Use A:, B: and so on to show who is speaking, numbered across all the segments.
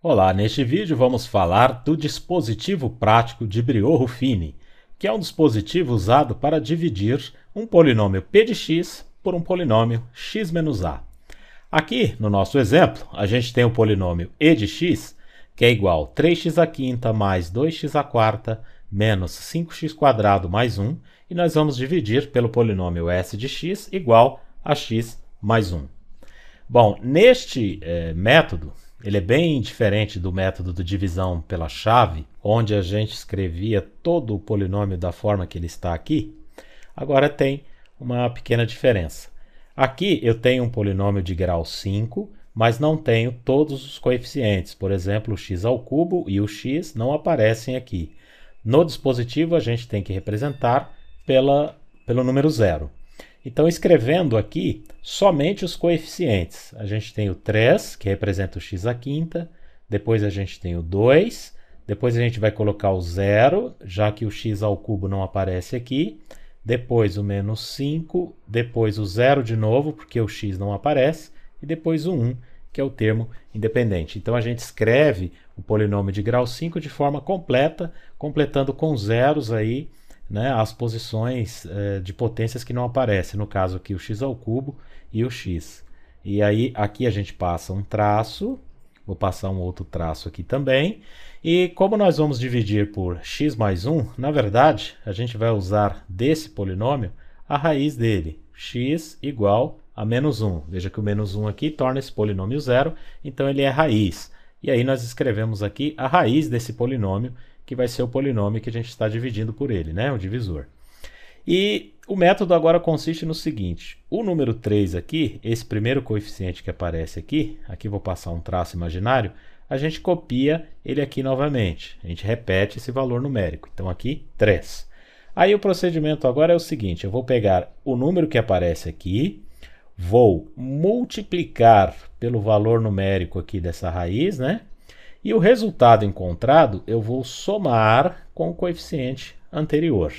A: Olá, neste vídeo vamos falar do dispositivo prático de Briot-Ruffini, que é um dispositivo usado para dividir um polinômio p de x por um polinômio x menos a. Aqui, no nosso exemplo, a gente tem o polinômio e de x, que é igual a 3x² mais 2x² menos 5x² mais 1, e nós vamos dividir pelo polinômio s de x igual a x mais 1. Bom, neste método, ele é bem diferente do método de divisão pela chave, onde a gente escrevia todo o polinômio da forma que ele está aqui. Agora tem uma pequena diferença. Aqui eu tenho um polinômio de grau 5, mas não tenho todos os coeficientes. Por exemplo, o x ao cubo e o x não aparecem aqui. No dispositivo a gente tem que representar pelo número 0. Então, escrevendo aqui somente os coeficientes, a gente tem o 3, que representa o x², depois a gente tem o 2, depois a gente vai colocar o 0, já que o x ao cubo não aparece aqui, depois o menos 5, depois o 0 de novo, porque o x não aparece, e depois o 1, que é o termo independente. Então, a gente escreve o polinômio de grau 5 de forma completa, completando com zeros aí, as posições de potências que não aparecem, no caso aqui o x ao cubo e o x. E aí aqui a gente passa um traço, vou passar um outro traço aqui também, e como nós vamos dividir por x mais 1, na verdade a gente vai usar desse polinômio a raiz dele, x igual a menos 1. Veja que o menos 1 aqui torna esse polinômio zero, então ele é raiz. E aí nós escrevemos aqui a raiz desse polinômio, que vai ser o polinômio que a gente está dividindo por ele, o divisor. E o método agora consiste no seguinte: o número 3 aqui, esse primeiro coeficiente que aparece aqui vou passar um traço imaginário, a gente copia ele aqui novamente, a gente repete esse valor numérico. Então aqui 3. Aí o procedimento agora é o seguinte: eu vou pegar o número que aparece aqui, vou multiplicar pelo valor numérico aqui dessa raiz, e o resultado encontrado eu vou somar com o coeficiente anterior.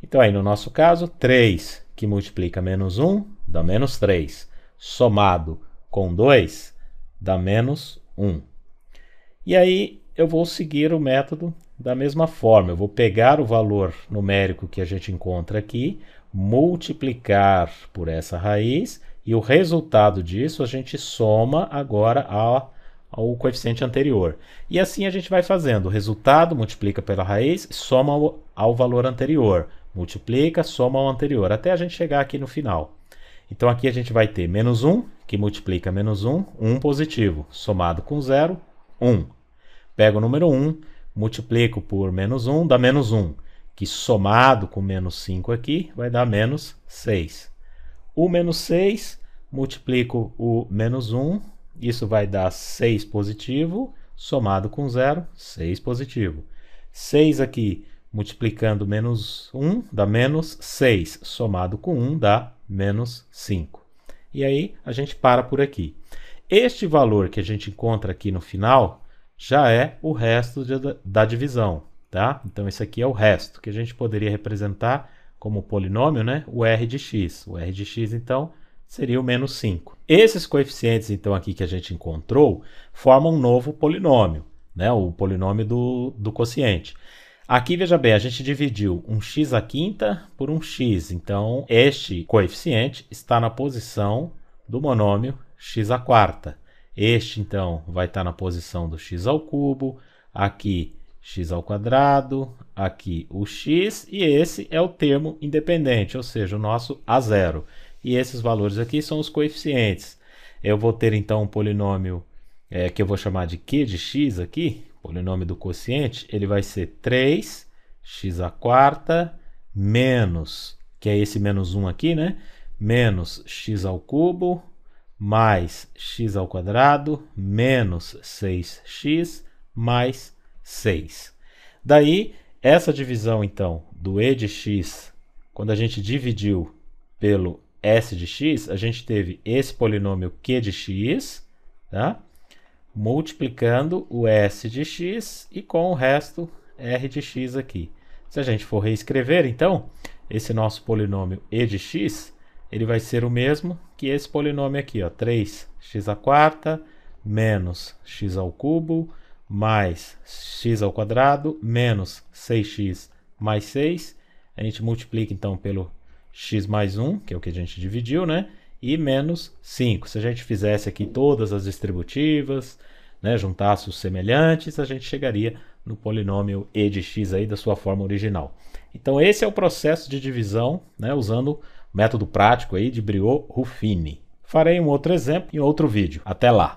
A: Então aí no nosso caso, 3 que multiplica menos 1 dá menos 3. Somado com 2 dá menos 1. E aí eu vou seguir o método da mesma forma. Eu vou pegar o valor numérico que a gente encontra aqui, multiplicar por essa raiz, e o resultado disso a gente soma agora ao coeficiente anterior. E assim a gente vai fazendo. O resultado multiplica pela raiz, soma ao valor anterior. Multiplica, soma ao anterior, até a gente chegar aqui no final. Então aqui a gente vai ter menos 1, que multiplica menos 1, 1 positivo, somado com 0, 1. Pego o número 1, multiplico por menos 1, dá menos 1, que somado com menos 5 aqui, vai dar menos 6. O menos 6, multiplico o menos 1, isso vai dar 6 positivo, somado com 0, 6 positivo. 6 aqui, multiplicando menos 1, dá menos 6, somado com 1, dá menos 5. E aí, a gente para por aqui. Este valor que a gente encontra aqui no final, já é o resto da divisão, tá? Então, esse aqui é o resto, que a gente poderia representar como polinômio, o r de x. O r de x, então, seria o menos 5. Esses coeficientes, então, aqui que a gente encontrou, formam um novo polinômio, o polinômio do quociente. Aqui, veja bem, a gente dividiu um x² por um x, então este coeficiente está na posição do monômio x². Este, então, vai estar na posição do x ao cubo, aqui x², aqui o x, e esse é o termo independente, ou seja, o nosso a0. E esses valores aqui são os coeficientes. Eu vou ter, então, um polinômio que eu vou chamar de q de x aqui, polinômio do quociente, ele vai ser 3x² menos, que é esse menos 1 aqui, menos x ao cubo, mais x² menos 6x mais 6. Daí, essa divisão, então, do e de x, quando a gente dividiu pelo s de x, a gente teve esse polinômio q de x, multiplicando o s de x e com o resto r de x aqui. Se a gente for reescrever, então, esse nosso polinômio e de x, ele vai ser o mesmo que esse polinômio aqui, 3x² menos x ao cubo mais x ao quadrado menos 6x mais 6. A gente multiplica então pelo x mais 1, que é o que a gente dividiu, né? E menos 5. Se a gente fizesse aqui todas as distributivas, né, juntasse os semelhantes, a gente chegaria no polinômio e de x aí da sua forma original. Então esse é o processo de divisão, né, usando o método prático aí de Briot-Ruffini. Farei um outro exemplo em outro vídeo. Até lá!